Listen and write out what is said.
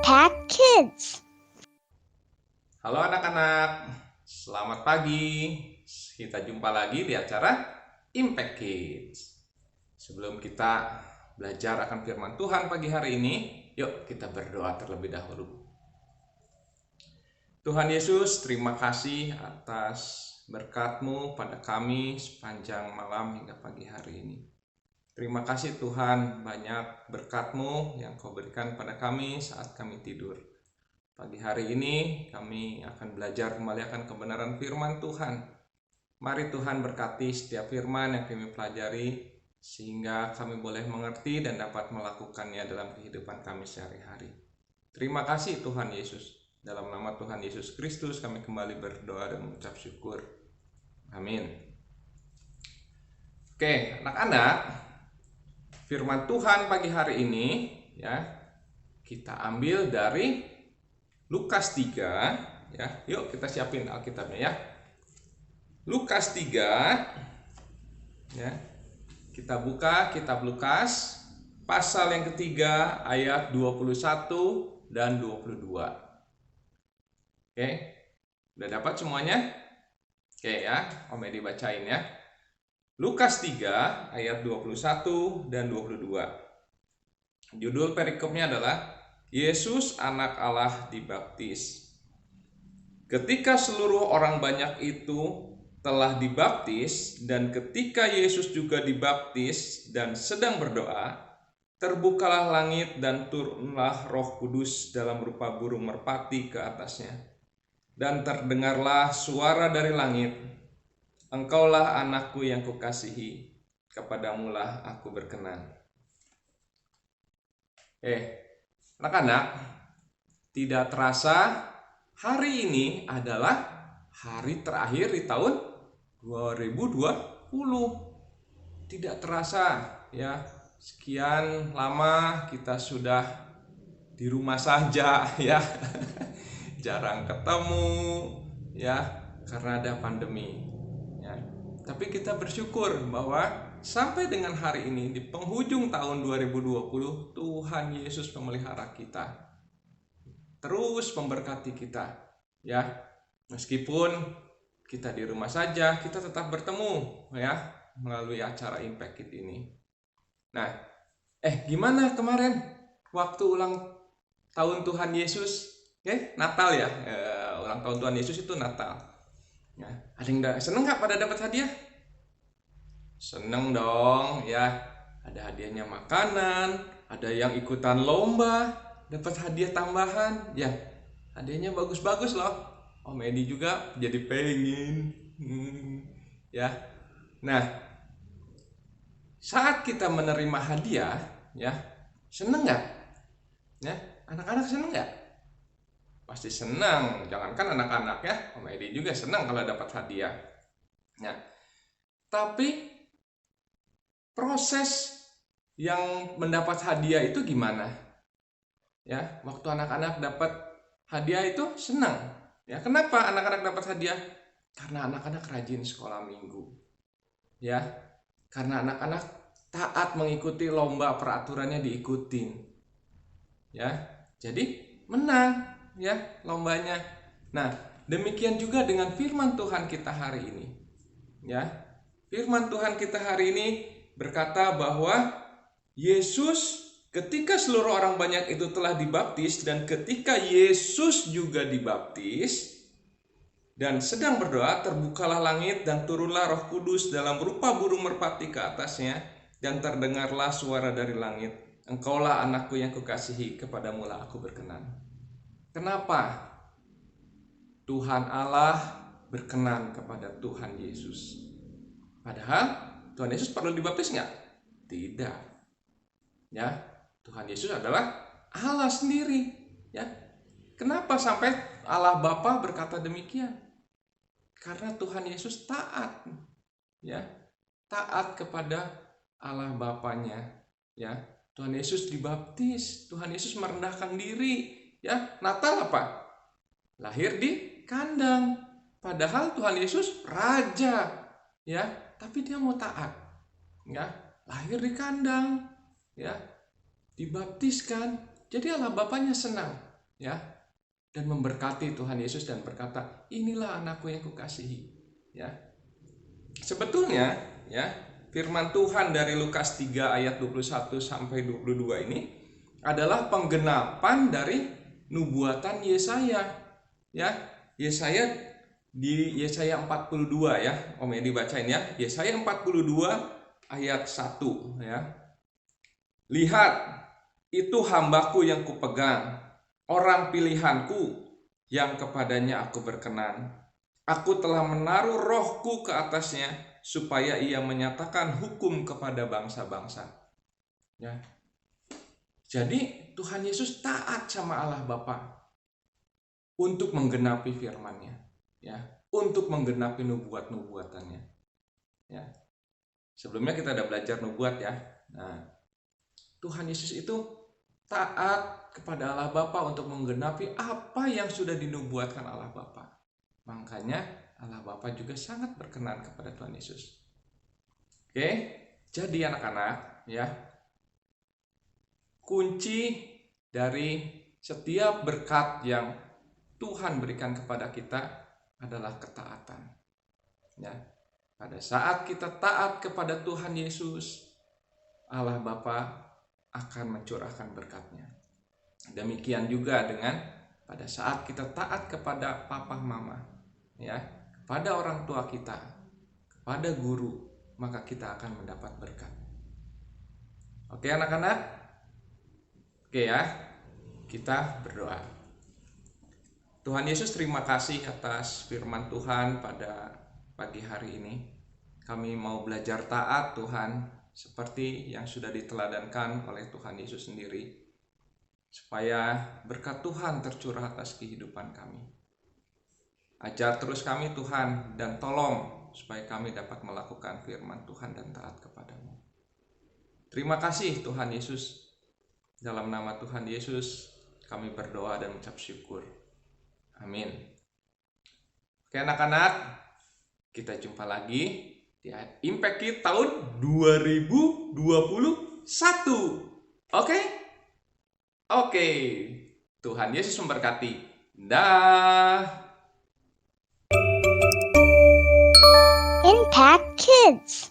Impact Kids. Halo anak-anak, selamat pagi. Kita jumpa lagi di acara Impact Kids. Sebelum kita belajar akan firman Tuhan pagi hari ini, yuk kita berdoa terlebih dahulu. Tuhan Yesus, terima kasih atas berkat-Mu pada kami sepanjang malam hingga pagi hari ini. Terima kasih Tuhan, banyak berkat-Mu yang Kau berikan pada kami saat kami tidur. Pagi hari ini kami akan belajar kembali akan kebenaran firman Tuhan. Mari Tuhan berkati setiap firman yang kami pelajari, sehingga kami boleh mengerti dan dapat melakukannya dalam kehidupan kami sehari-hari. Terima kasih Tuhan Yesus. Dalam nama Tuhan Yesus Kristus kami kembali berdoa dan mengucap syukur. Amin. Oke, anak-anak, firman Tuhan pagi hari ini ya kita ambil dari Lukas 3 ya. Yuk kita siapin Alkitabnya ya. Lukas 3 ya. Kita buka kitab Lukas pasal yang ketiga ayat 21 dan 22. Oke. Udah dapat semuanya? Oke ya, Om Edi bacain ya. Lukas 3 ayat 21 dan 22. Judul perikopnya adalah Yesus anak Allah dibaptis. Ketika seluruh orang banyak itu telah dibaptis dan ketika Yesus juga dibaptis dan sedang berdoa, terbukalah langit dan turunlah Roh Kudus dalam rupa burung merpati ke atasnya. Dan terdengarlah suara dari langit, Engkaulah anakku yang kukasihi, kepadamulah aku berkenan. Anak-anak, tidak terasa hari ini adalah hari terakhir di tahun 2020. Tidak terasa ya, sekian lama kita sudah di rumah saja ya. Jarang ketemu ya karena ada pandemi. Tapi kita bersyukur bahwa sampai dengan hari ini di penghujung tahun 2020 Tuhan Yesus memelihara kita, terus memberkati kita ya. Meskipun kita di rumah saja, kita tetap bertemu ya melalui acara Impact Kids ini. Nah, gimana kemarin waktu ulang tahun Tuhan Yesus? Natal ya, ulang tahun Tuhan Yesus itu Natal. Ya, ada yang seneng nggak pada dapat hadiah? Seneng dong ya. Ada hadiahnya makanan, ada yang ikutan lomba, dapat hadiah tambahan. Ya, hadiahnya bagus-bagus loh. Om Edi juga jadi pengen. Ya. Nah, saat kita menerima hadiah, ya, seneng nggak? Ya, anak-anak seneng nggak? Pasti senang, jangankan anak-anak ya, Om Edi juga senang kalau dapat hadiah. Nah, tapi proses yang mendapat hadiah itu gimana? Ya, waktu anak-anak dapat hadiah itu senang. Ya, kenapa anak-anak dapat hadiah? Karena anak-anak rajin sekolah minggu. Ya, karena anak-anak taat mengikuti lomba, peraturannya diikutin. Ya, jadi menang. Ya, lombanya. Nah, demikian juga dengan firman Tuhan kita hari ini. Ya, firman Tuhan kita hari ini berkata bahwa Yesus ketika seluruh orang banyak itu telah dibaptis dan ketika Yesus juga dibaptis dan sedang berdoa, terbukalah langit dan turunlah Roh Kudus dalam rupa burung merpati ke atasnya dan terdengarlah suara dari langit, Engkaulah anakku yang kukasihi, kepadamulah aku berkenan. Kenapa Tuhan Allah berkenan kepada Tuhan Yesus? Padahal Tuhan Yesus perlu dibaptis nggak? Tidak. Ya, Tuhan Yesus adalah Allah sendiri. Ya, kenapa sampai Allah Bapa berkata demikian? Karena Tuhan Yesus taat. Ya, taat kepada Allah Bapanya. Ya, Tuhan Yesus dibaptis. Tuhan Yesus merendahkan diri. Ya, Natal apa? Lahir di kandang. Padahal Tuhan Yesus raja, ya, tapi dia mau taat. Ya, lahir di kandang, ya, dibaptiskan. Jadi Allah Bapanya senang. ya, dan memberkati Tuhan Yesus dan berkata, inilah anakku yang kukasihi, ya. Sebetulnya, ya, firman Tuhan dari Lukas 3 ayat 21 sampai 22 ini adalah penggenapan dari nubuatan Yesaya, ya. Yesaya di Yesaya 42, ya. Om ya dibacain ya. Yesaya 42 ayat 1, ya. Lihat, itu hambaku yang kupegang, orang pilihanku yang kepadanya aku berkenan. Aku telah menaruh rohku ke atasnya supaya ia menyatakan hukum kepada bangsa-bangsa. Ya. Jadi Tuhan Yesus taat sama Allah Bapa untuk menggenapi firman-Nya, ya, untuk menggenapi nubuat-nubuatannya. Ya. Sebelumnya kita udah belajar nubuat, ya. Nah, Tuhan Yesus itu taat kepada Allah Bapa untuk menggenapi apa yang sudah dinubuatkan Allah Bapa. Makanya Allah Bapa juga sangat berkenan kepada Tuhan Yesus. Oke, jadi anak-anak, ya, kunci dari setiap berkat yang Tuhan berikan kepada kita adalah ketaatan. Ya, pada saat kita taat kepada Tuhan Yesus, Allah Bapa akan mencurahkan berkat-Nya. Demikian juga dengan pada saat kita taat kepada papa mama, ya, kepada orang tua kita, kepada guru, maka kita akan mendapat berkat. Oke anak-anak? Oke ya, kita berdoa. Tuhan Yesus, terima kasih atas firman Tuhan pada pagi hari ini. Kami mau belajar taat Tuhan, seperti yang sudah diteladankan oleh Tuhan Yesus sendiri, supaya berkat Tuhan tercurah atas kehidupan kami. Ajar terus kami Tuhan, dan tolong supaya kami dapat melakukan firman Tuhan dan taat kepadamu. Terima kasih Tuhan Yesus. Dalam nama Tuhan Yesus kami berdoa dan mengucap syukur. Amin. Oke anak-anak, kita jumpa lagi di Impact Kid tahun 2021. Oke? Oke. Tuhan Yesus memberkati. Dah. Impact Kids.